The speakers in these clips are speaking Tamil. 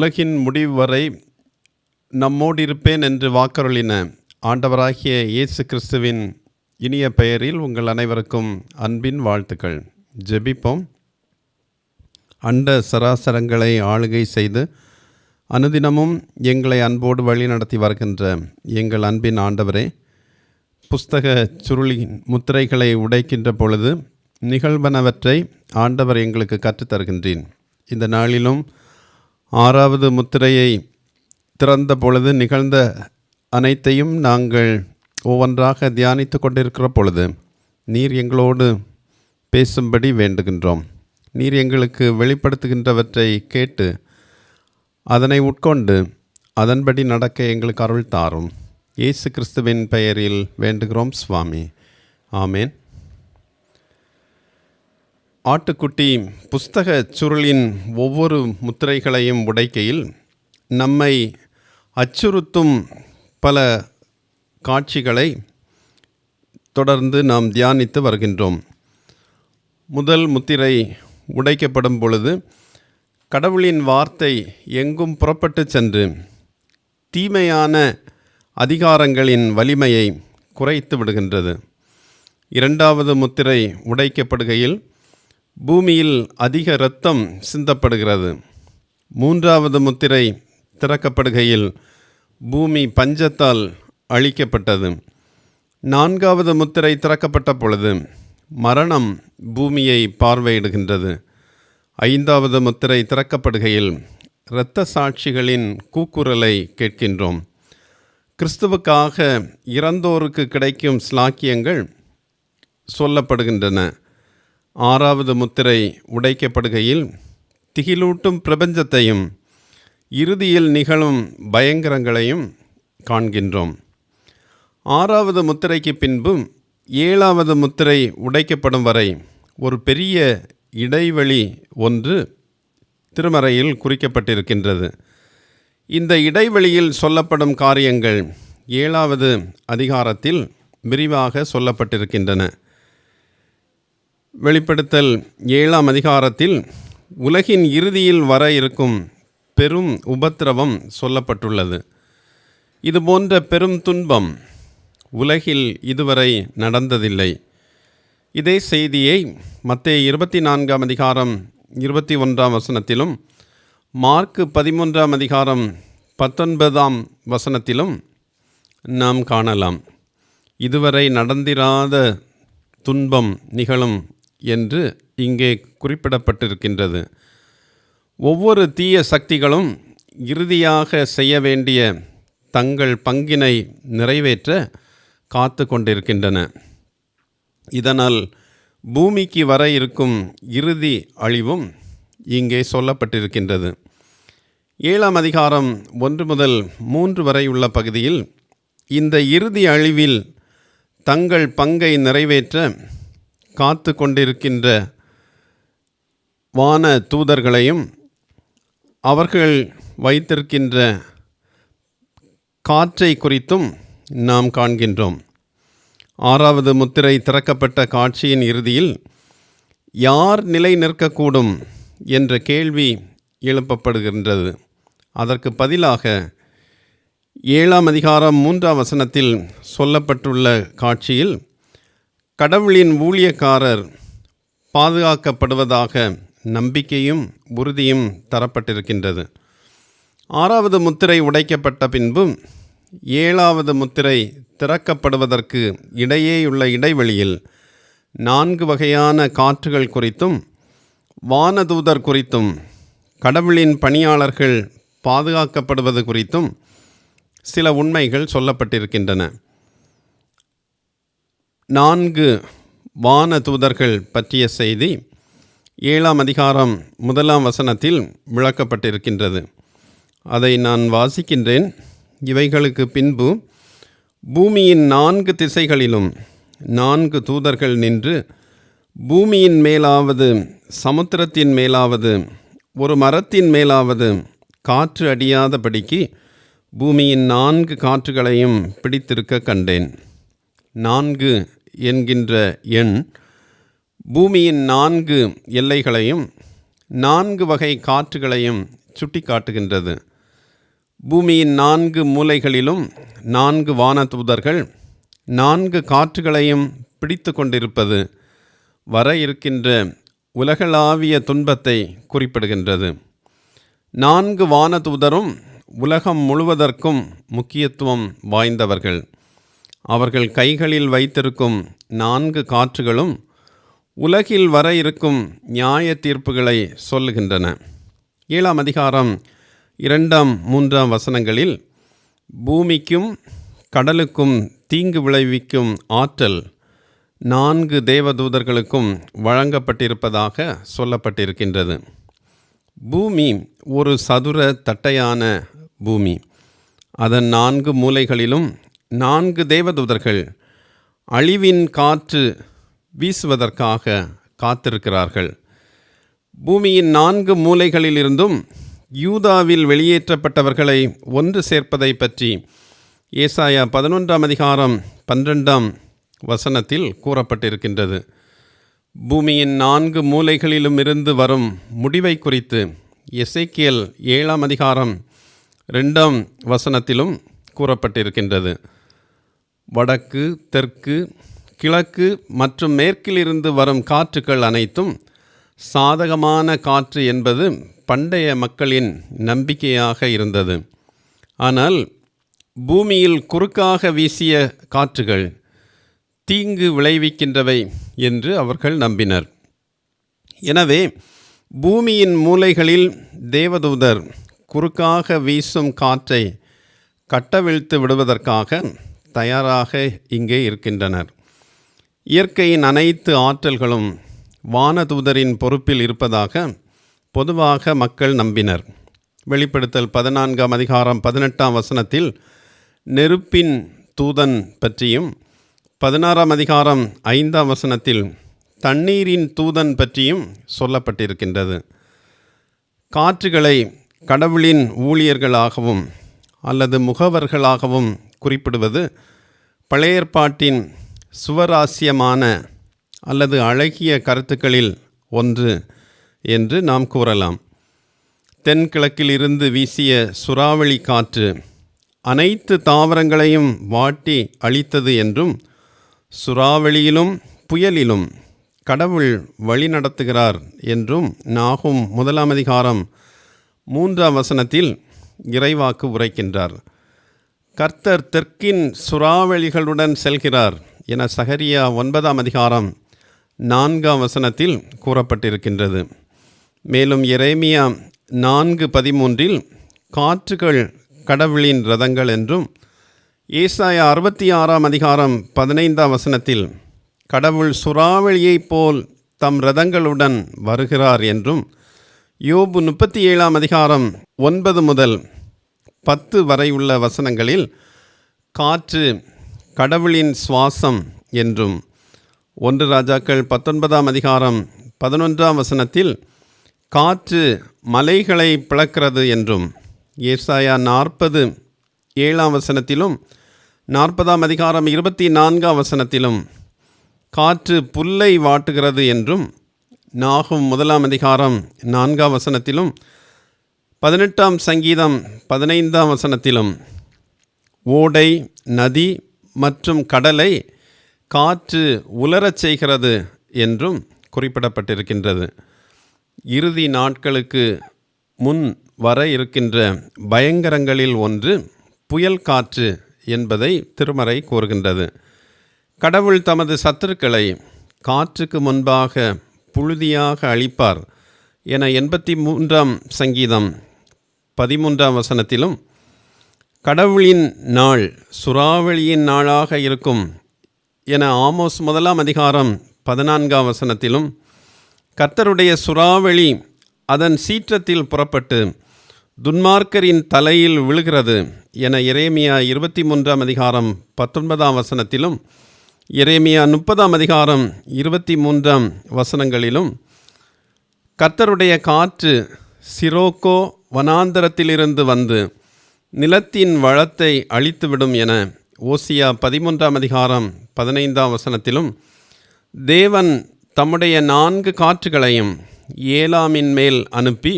உலகின் முடிவு வரை நம்மோடு இருப்பேன் என்று வாக்கருளின ஆண்டவராகிய இயேசு கிறிஸ்துவின் இனிய பெயரில் உங்கள் அனைவருக்கும் அன்பின் வாழ்த்துக்கள். ஜெபிப்போம். அண்ட சராசரங்களை ஆளுகை செய்து அனுதினமும் எங்களை அன்போடு வழி நடத்தி வருகின்ற எங்கள் அன்பின் ஆண்டவரே, புஸ்தக சுருளின் முத்திரைகளை உடைக்கின்ற பொழுது நிகழ்வனவற்றை ஆண்டவர் எங்களுக்கு கற்றுத்தருகின்றேன். இந்த நாளிலும் 6வது முத்திரையை திறந்த பொழுது நிகழ்ந்த அனைத்தையும் நாங்கள் ஒவ்வொன்றாக தியானித்து கொண்டிருக்கிற பொழுது நீர் எங்களோடு பேசும்படி வேண்டுகின்றோம். நீர் எங்களுக்கு வெளிப்படுத்துகின்றவற்றை கேட்டு அதனை உட்கொண்டு அதன்படி நடக்க எங்களுக்கு அருள் தாரும். இயேசு கிறிஸ்துவின் பெயரில் வேண்டுகிறோம் சுவாமி, ஆமேன். ஆட்டுக்குட்டி புஸ்தக சுருளின் ஒவ்வொரு முத்திரைகளையும் உடைக்கையில் நம்மை அச்சுறுத்தும் பல காட்சிகளை தொடர்ந்து நாம் தியானித்து வருகின்றோம். முதல் முத்திரை உடைக்கப்படும் பொழுது கடவுளின் வார்த்தை எங்கும் புறப்பட்டு சென்று தீமையான அதிகாரங்களின் வலிமையை குறைத்து விடுகின்றது. 2வது முத்திரை உடைக்கப்படுகையில் பூமியில் அதிக இரத்தம் சிந்தப்படுகிறது. 3வது முத்திரை திறக்கப்படுகையில் பூமி பஞ்சத்தால் அழிக்கப்பட்டது. 4வது முத்திரை திறக்கப்பட்ட பொழுது மரணம் பூமியை பார்வையிடுகின்றது. 5வது முத்திரை திறக்கப்படுகையில் இரத்த சாட்சிகளின் கூக்குரலை கேட்கின்றோம். கிறிஸ்துவுக்காக இறந்தோருக்கு கிடைக்கும் ஸ்லாக்கியங்கள் சொல்லப்படுகின்றன. 6வது முத்திரை உடைக்கப்படுகையில் திகிலூட்டும் பிரபஞ்சத்தையும் இறுதியில் நிகழும் பயங்கரங்களையும் காண்கின்றோம். 6வது முத்திரைக்கு பின்பு 7வது முத்திரை உடைக்கப்படும் வரை ஒரு பெரிய இடைவெளி ஒன்று திருமறையில் குறிக்கப்பட்டிருக்கின்றது. இந்த இடைவெளியில் சொல்லப்படும் காரியங்கள் 7வது அதிகாரத்தில் விரிவாக சொல்லப்பட்டிருக்கின்றன. வெளிப்படுத்தல் 7ஆம் அதிகாரத்தில் உலகின் இறுதியில் வர இருக்கும் பெரும் உபத்திரவம் சொல்லப்பட்டுள்ளது. இதுபோன்ற பெரும் துன்பம் உலகில் இதுவரை நடந்ததில்லை. இதே செய்தியை மத்தேயு 24ஆம் அதிகாரம் 21ஆம் வசனத்திலும் மார்க்கு 13ஆம் அதிகாரம் 19ஆம் வசனத்திலும் நாம் காணலாம். இதுவரை நடந்திராத துன்பம் நிகழும் என்று இங்கே குறிப்பிடப்பட்டிருக்கின்றது. ஒவ்வொரு தீய சக்திகளும் இறுதியாக செய்ய வேண்டிய தங்கள் பங்கினை நிறைவேற்ற காத்து கொண்டிருக்கின்றன. இதனால் பூமிக்கு வர இருக்கும் இறுதி அழிவும் இங்கே சொல்லப்பட்டிருக்கின்றது. 7ஆம் அதிகாரம் 1 முதல் 3 வரை உள்ள பகுதியில் இந்த இறுதி அழிவில் தங்கள் பங்கை நிறைவேற்ற காத்து கொண்டிருக்கின்ற வான தூதர்களையும் அவர்கள் வைத்திருக்கின்ற காற்றை குறித்தும் நாம் காண்கின்றோம். 6வது முத்திரை திறக்கப்பட்ட காட்சியின் இறுதியில் யார் நிலை நிற்கக்கூடும் என்ற கேள்வி எழுப்பப்படுகின்றது. அதற்கு பதிலாக 7ஆம் அதிகாரம் 3ஆம் வசனத்தில் சொல்லப்பட்டுள்ள காட்சியில் கடவுளின் ஊழியக்காரர் பாதுகாக்கப்படுவதாக நம்பிக்கையும் உறுதியும் தரப்பட்டிருக்கின்றது. 6வது முத்திரை உடைக்கப்பட்ட பின்பு 7வது முத்திரை திறக்கப்படுவதற்கு இடையேயுள்ள இடைவெளியில் 4 வகையான காற்றுகள் குறித்தும் வானதூதர் குறித்தும் கடவுளின் பணியாளர்கள் பாதுகாக்கப்படுவது குறித்தும் சில உண்மைகள் சொல்லப்பட்டிருக்கின்றன. 4 வான தூதர்கள் பற்றிய செய்தி 7ஆம் அதிகாரம் 1ஆம் வசனத்தில் விளக்கப்பட்டிருக்கின்றது. அதை நான் வாசிக்கின்றேன். இவைகளுக்கு பின்பு பூமியின் 4 திசைகளிலும் 4 தூதர்கள் நின்று பூமியின் மேலாவது சமுத்திரத்தின் மேலாவது ஒரு மரத்தின் மேலாவது காற்று அடியாதபடிக்கு பூமியின் 4 காற்றுகளையும் பிடித்திருக்க கண்டேன். 4 என்கின்ற எண் பூமியின் 4 எல்லைகளையும் 4 வகை காற்றுகளையும் சுட்டிக்காட்டுகின்றது. பூமியின் 4 மூலைகளிலும் 4 வானதூதர்கள் 4 காற்றுகளையும் பிடித்து கொண்டிருப்பது வர இருக்கின்ற உலகளாவிய துன்பத்தை குறிப்பிடுகின்றது. 4 வானதூதரும் உலகம் முழுவதற்கும் முக்கியத்துவம் வாய்ந்தவர்கள். அவர்கள் கைகளில் வைத்திருக்கும் 4 காற்றுகளும் உலகில் வர இருக்கும் நியாய தீர்ப்புகளை சொல்லுகின்றன. 7ஆம் அதிகாரம் 2, 3 வசனங்களில் பூமிக்கும் கடலுக்கும் தீங்கு விளைவிக்கும் ஆற்றல் 4 தேவதூதர்களுக்கும் வழங்கப்பட்டிருப்பதாக சொல்லப்பட்டிருக்கின்றது. பூமி ஒரு சதுர தட்டையான பூமி. அதன் 4 மூலைகளிலும் 4 தேவதூதர்கள் அழிவின் காற்று வீசுவதற்காக காத்திருக்கிறார்கள். பூமியின் 4 மூலைகளிலிருந்தும் யூதாவில் வெளியேற்றப்பட்டவர்களை ஒன்று சேர்ப்பதை பற்றி ஏசாயா 11ஆம் அதிகாரம் 12ஆம் வசனத்தில் கூறப்பட்டிருக்கின்றது. பூமியின் 4 மூலைகளிலும் இருந்து வரும் முடிவை குறித்து எசேக்கியேல் 7ஆம் அதிகாரம் 2ஆம் வசனத்திலும் கூறப்பட்டிருக்கின்றது. வடக்கு, தெற்கு, கிழக்கு மற்றும் மேற்கிலிருந்து வரும் காற்றுக்கள் அனைத்தும் சாதகமான காற்று என்பது பண்டைய மக்களின் நம்பிக்கையாக இருந்தது. ஆனால் பூமியில் குறுக்காக வீசிய காற்றுகள் தீங்கு விளைவிக்கின்றவை என்று அவர்கள் நம்பினர். எனவே பூமியின் மூலைகளில் தேவதூதர் குறுக்காக வீசும் காற்றை கட்டவிழ்த்து விடுவதற்காக தயாராக இங்கே இருக்கின்றனர். இயற்கையின் அனைத்து ஆற்றல்களும் வானதூதரின் பொறுப்பில் இருப்பதாக பொதுவாக மக்கள் நம்பினர். வெளிப்படுத்தல் 14ஆம் அதிகாரம் 18ஆம் வசனத்தில் நெருப்பின் தூதன் பற்றியும் 16ஆம் அதிகாரம் 5ஆம் வசனத்தில் தண்ணீரின் தூதன் பற்றியும் சொல்லப்பட்டிருக்கின்றது. காற்றுகளை கடவுளின் ஊழியர்களாகவும் அல்லது முகவர்களாகவும் குறிப்பிடுவது பழைய ஏற்பாட்டின் சுவராசியமான அல்லது அழகிய கருத்துக்களில் ஒன்று என்று நாம் கூறலாம். தென்கிழக்கில் இருந்து வீசிய சூறாவளி காற்று அனைத்து தாவரங்களையும் வாட்டி அழித்தது என்றும், சூறாவளியிலும் புயலிலும் கடவுள் வழி நடத்துகிறார் என்றும் நாகும் 1ஆம் அதிகாரம் 3ஆம் வசனத்தில் இறைவாக்கு உரைக்கின்றார். கர்த்தர் தெற்கின் சூறாவளிகளுடன் செல்கிறார் என சகரியா 9ஆம் அதிகாரம் 4ஆம் வசனத்தில் கூறப்பட்டிருக்கின்றது. மேலும் எரேமியா 4:13 காற்றுகள் கடவுளின் இரதங்கள் என்றும், ஏசாயா 66ஆம் அதிகாரம் 15ஆம் வசனத்தில் கடவுள் சூறாவளியைப் போல் தம் இரதங்களுடன் வருகிறார் என்றும், யோபு 37ஆம் அதிகாரம் 9 முதல் 10 வரை உள்ள வசனங்களில் காற்று கடவுளின் சுவாசம் என்றும், 1 ராஜாக்கள் 19ஆம் அதிகாரம் 11ஆம் வசனத்தில் காற்று மலைகளை பிளக்கிறது என்றும், ஏசாயா 40:7ஆம் வசனத்திலும் 40ஆம் அதிகாரம் 24ஆம் வசனத்திலும் காற்று புல்லை வாட்டுகிறது என்றும், நாகும் 1ஆம் அதிகாரம் 4ஆம் வசனத்திலும் 18ஆம் சங்கீதம் 15ஆம் வசனத்திலும் ஓடை, நதி மற்றும் கடலை காற்று உலரச் செய்கிறது என்றும் குறிப்பிடப்பட்டிருக்கின்றது. இறுதி நாட்களுக்கு முன் வர இருக்கின்ற பயங்கரங்களில் ஒன்று புயல் காற்று என்பதை திருமறை கூறுகின்றது. கடவுள் தமது சத்துருக்களை காற்றுக்கு முன்பாக புழுதியாக அழிப்பார் என 83ஆம் சங்கீதம் 13ஆம் வசனத்திலும், கடவுளின் நாள் சூறாவளியின் நாளாக இருக்கும் என ஆமோஸ் 1ஆம் அதிகாரம் 14ஆம் வசனத்திலும், கர்த்தருடைய சூறாவளி அதன் சீற்றத்தில் புறப்பட்டு துன்மார்க்கரின் தலையில் விழுகிறது என எரேமியா 23ஆம் அதிகாரம் 19ஆம் வசனத்திலும், எரேமியா 30ஆம் அதிகாரம் 23ஆம் வசனங்களிலும், கர்த்தருடைய காற்று சிரோக்கோ வனாந்தரத்திலிருந்து வந்து நிலத்தின் வளத்தை அழித்துவிடும் என ஓசியா 13ஆம் அதிகாரம் 15ஆம் வசனத்திலும், தேவன் தம்முடைய 4 காற்றுகளையும் ஏலாமின் மேல் அனுப்பி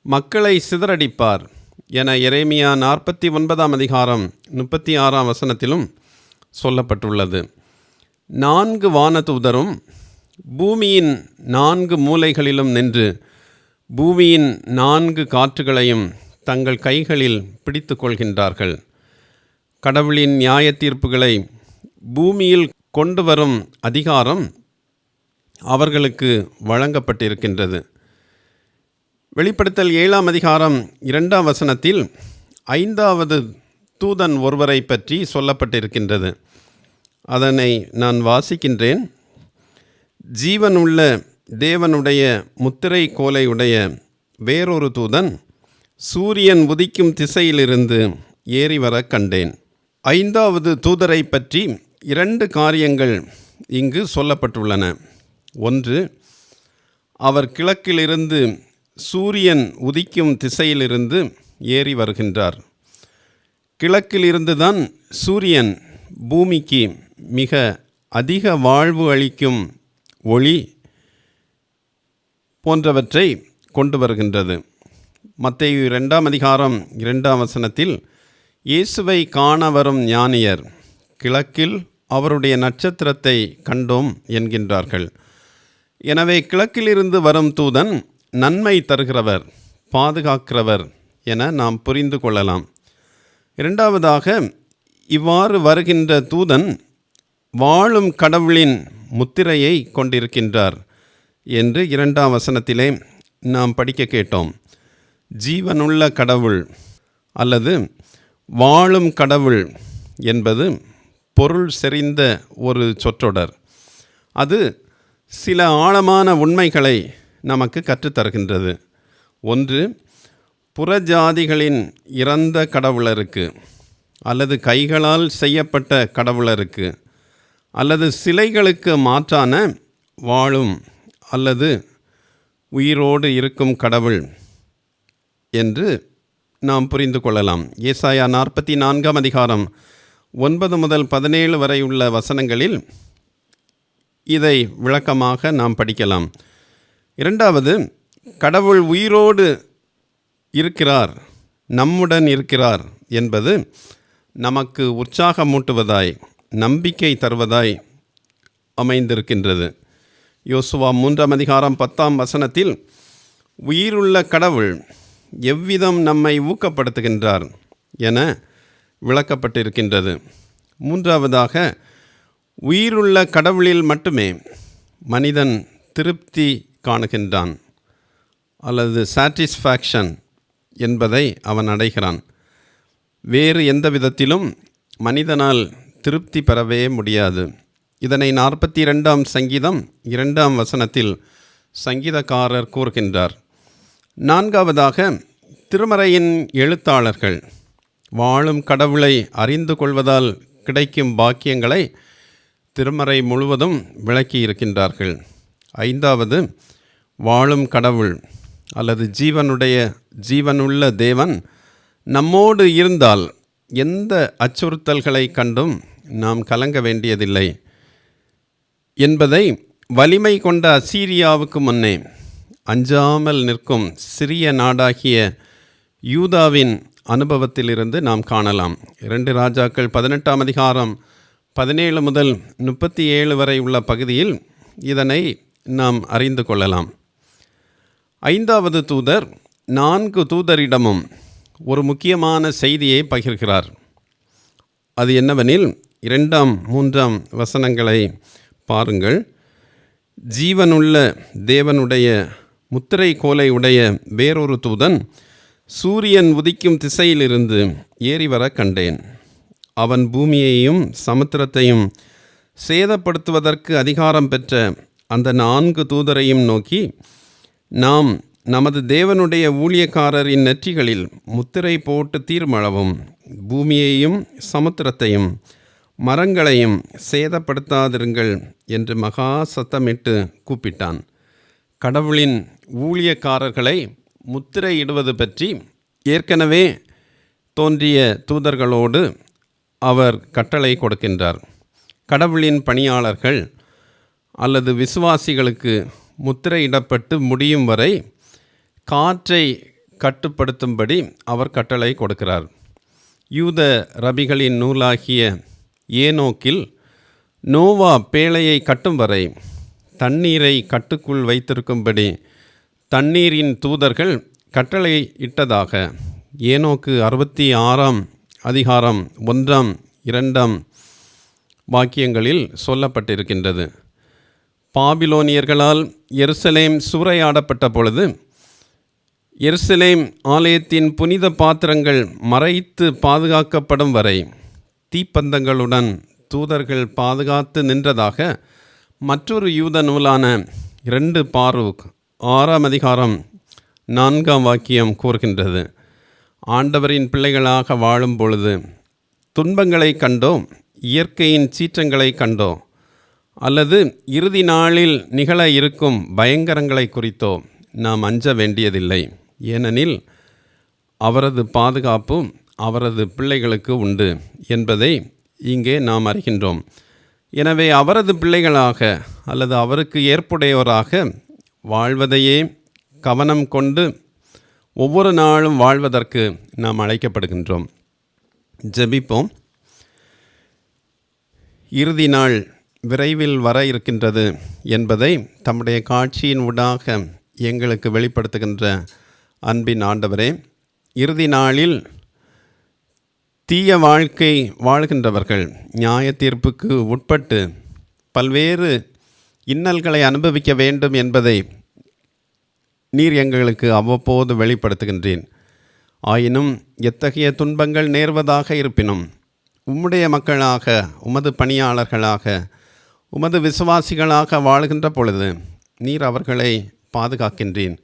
மக்களை சிதறடிப்பார் என எரேமியா 49 அதிகாரம் 36 வசனத்திலும் சொல்லப்பட்டுள்ளது. 4 வானதூதரும் பூமியின் 4 மூலைகளிலும் நின்று பூமியின் 4 காற்றுகளையும் தங்கள் கைகளில் பிடித்து கொள்கின்றார்கள். கடவுளின் நியாய தீர்ப்புகளை பூமியில் கொண்டு வரும் அதிகாரம் அவர்களுக்கு வழங்கப்பட்டிருக்கின்றது. வெளிப்படுத்தல் 7 அதிகாரம் 2 வசனத்தில் 5வது தூதன் ஒருவரை பற்றி சொல்லப்பட்டிருக்கின்றது. அதனை நான் வாசிக்கின்றேன். ஜீவனுள்ள தேவனுடைய முத்திரை கோலையுடைய வேறொரு தூதன் சூரியன் உதிக்கும் திசையிலிருந்து ஏறி வர கண்டேன். 5வது தூதரை பற்றி 2 காரியங்கள் இங்கு சொல்லப்பட்டுள்ளன. ஒன்று, அவர் கிழக்கிலிருந்து சூரியன் உதிக்கும் திசையிலிருந்து ஏறி வருகின்றார். கிழக்கிலிருந்து தான் சூரியன் பூமிக்கு மிக அதிக வாழ்வு அளிக்கும் ஒளி போன்றவற்றை கொண்டு வருகின்றது. மத்தேயு 2 அதிகாரம் 2 வசனத்தில் இயேசுவை காண வரும் ஞானியர் கிழக்கில் அவருடைய நட்சத்திரத்தை கண்டோம் என்கின்றார்கள். எனவே கிழக்கிலிருந்து வரும் தூதன் நன்மை தருகிறவர், பாதுகாக்கிறவர் என நாம் புரிந்து கொள்ளலாம். இரண்டாவதாக, இவ்வாறு வருகின்ற தூதன் வாழும் கடவுளின் முத்திரையை கொண்டிருக்கின்றார் என்று 2ஆம் வசனத்திலே நாம் படிக்க கேட்டோம். ஜீவனுள்ள கடவுள் அல்லது வாழும் கடவுள் என்பது பொருள் செறிந்த ஒரு சொற்றொடர். அது சில ஆழமான உண்மைகளை நமக்கு கற்றுத்தருகின்றது. ஒன்று, புறஜாதிகளின் இறந்த கடவுளருக்கு அல்லது கைகளால் செய்யப்பட்ட கடவுளருக்கு அல்லது சிலைகளுக்கு மாற்றான வாழும் அல்லது உயிரோடு இருக்கும் கடவுள் என்று நாம் புரிந்து கொள்ளலாம். ஏசாயா 44 அதிகாரம் 9 முதல் 17 வரை உள்ள வசனங்களில் இதை விளக்கமாக நாம் படிக்கலாம். இரண்டாவது, கடவுள் உயிரோடு இருக்கிறார், நம்முடன் இருக்கிறார் என்பது நமக்கு உற்சாகமூட்டுவதாய், நம்பிக்கை தருவதாய் அமைந்திருக்கின்றது. யோசுவா 3 அதிகாரம் 10 வசனத்தில் உயிருள்ள கடவுள் எவ்விதம் நம்மை ஊக்கப்படுத்துகின்றார் என விளக்கப்பட்டிருக்கின்றது. மூன்றாவதாக, உயிருள்ள கடவுளில் மட்டுமே மனிதன் திருப்தி காணுகின்றான் அல்லது சாட்டிஸ்ஃபேக்ஷன் என்பதை அவன் அடைகிறான். வேறு எந்த விதத்திலும் மனிதனால் திருப்தி பெறவே முடியாது. இதனை 42ஆம் சங்கீதம் 2ஆம் வசனத்தில் சங்கீதக்காரர் கூறுகின்றார். நான்காவதாக, திருமறையின் எழுத்தாளர்கள் வாழும் கடவுளை அறிந்து கொள்வதால் கிடைக்கும் பாக்கியங்களை திருமறை முழுவதும் விளக்கி இருக்கின்றார்கள். ஐந்தாவது, வாழும் கடவுள் அல்லது ஜீவனுள்ள தேவன் நம்மோடு இருந்தால் எந்த அச்சுறுத்தல்களை கண்டும் நாம் கலங்க வேண்டியதில்லை என்பதை வலிமை கொண்ட அசீரியாவுக்கு முன்னே அஞ்சாமல் நிற்கும் சிறிய நாடாகிய யூதாவின் அனுபவத்திலிருந்து நாம் காணலாம். 2 ராஜாக்கள் 18ஆம் அதிகாரம் 17 முதல் 37 வரை உள்ள பகுதியில் இதனை நாம் அறிந்து கொள்ளலாம். 5வது தூதர் 4 தூதரிடமும் ஒரு முக்கியமான செய்தியை பகிர்கிறார். அது என்னவெனில் 2ஆம் 3ஆம் வசனங்களை பாருங்கள். ஜீவனுள்ள தேவனுடைய முத்திரை கோலை உடைய வேறொரு தூதன் சூரியன் உதிக்கும் திசையிலிருந்து ஏறி வர கண்டேன். அவன் பூமியையும் சமுத்திரத்தையும் சேதப்படுத்துவதற்கு அதிகாரம் பெற்ற அந்த 4 தூதரையும் நோக்கி, நாம் நமது தேவனுடைய ஊழியக்காரரின் நெற்றிகளில் முத்திரை போட்டு தீர்மளவும் பூமியையும் சமுத்திரத்தையும் மரங்களையும் சேதப்படுத்தாதிருங்கள் என்று மகா சத்தமிட்டு கூப்பிட்டான். கடவுளின் ஊழியக்காரர்களை முத்திரையிடுவது பற்றி ஏற்கனவே தோன்றிய தூதர்களோடு அவர் கட்டளை கொடுக்கின்றார். கடவுளின் பணியாளர்கள் அல்லது விசுவாசிகளுக்கு முத்திரையிடப்பட்டு முடியும் வரை காற்றை கட்டுப்படுத்தும்படி அவர் கட்டளை கொடுக்கிறார். யூத ரபிகளின் நூலாகிய ஏனோக்கில் நோவா பேழையை கட்டும் வரை தண்ணீரை கட்டுக்குள் வைத்திருக்கும்படி தண்ணீரின் தூதர்கள் கட்டளை இட்டதாக ஏனோக்கு 66 அதிகாரம் 1, 2 வாக்கியங்களில் சொல்லப்பட்டிருக்கின்றது. பாபிலோனியர்களால் எருசலேம் சூறையாடப்பட்ட பொழுது எருசலேம் ஆலயத்தின் புனித பாத்திரங்கள் மறைத்து பாதுகாக்கப்படும் வரை தீப்பந்தங்களுடன் தூதர்கள் பாதுகாத்து நின்றதாக மற்றொரு யூத நூலான 2 பாரூக் 6 அதிகாரம் 4 வாக்கியம் கூறுகின்றது. ஆண்டவரின் பிள்ளைகளாக வாழும் பொழுது துன்பங்களை கண்டோ, இயற்கையின் சீற்றங்களை கண்டோ, அல்லது இறுதி நாளில் நிகழ இருக்கும் பயங்கரங்களை குறித்தோ நாம் அஞ்ச வேண்டியதில்லை. ஏனெனில் அவரது பாதுகாப்பு அவரது பிள்ளைகளுக்கு உண்டு என்பதை இங்கே நாம் அறிகின்றோம். எனவே அவரது பிள்ளைகளாக அல்லது அவருக்கு ஏற்புடையோராக வாழ்வதையே கவனம் கொண்டு ஒவ்வொரு நாளும் வாழ்வதற்கு நாம் அழைக்கப்படுகின்றோம். ஜெபிப்போம். இறுதி நாள் விரைவில் வர இருக்கின்றது என்பதை தம்முடைய காட்சியின் ஊடாக எங்களுக்கு வெளிப்படுத்துகின்ற அன்பின் ஆண்டவரே, இறுதி நாளில் தீய வாழ்க்கை வாழ்கின்றவர்கள் நியாய தீர்ப்புக்கு உட்பட்டு பல்வேறு இன்னல்களை அனுபவிக்க வேண்டும் என்பதை நீர் எங்களுக்கு அவ்வப்போது வெளிப்படுத்துகின்றேன். ஆயினும் எத்தகைய துன்பங்கள் நேர்வதாக இருப்பினும் உம்முடைய மக்களாக, உமது பணியாளர்களாக, உமது விசுவாசிகளாக வாழ்கின்ற பொழுது நீர் அவர்களை பாதுகாக்கின்றேன்.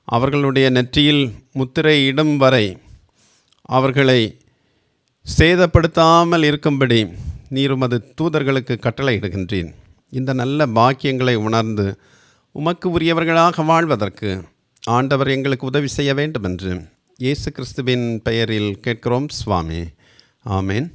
அவர்களுடைய நெற்றியில் முத்திரை இடும் வரை அவர்களை சேதப்படுத்தாமல் இருக்கும்படி நீர் உமது தூதர்களுக்கு கட்டளையிடுகின்றேன். இந்த நல்ல பாக்கியங்களை உணர்ந்து உமக்கு உரியவர்களாக வாழ்வதற்கு ஆண்டவர் எங்களுக்கு உதவி செய்ய வேண்டும் என்று இயேசு கிறிஸ்துவின் பெயரில் கேட்கிறோம் சுவாமி. ஆமேன்.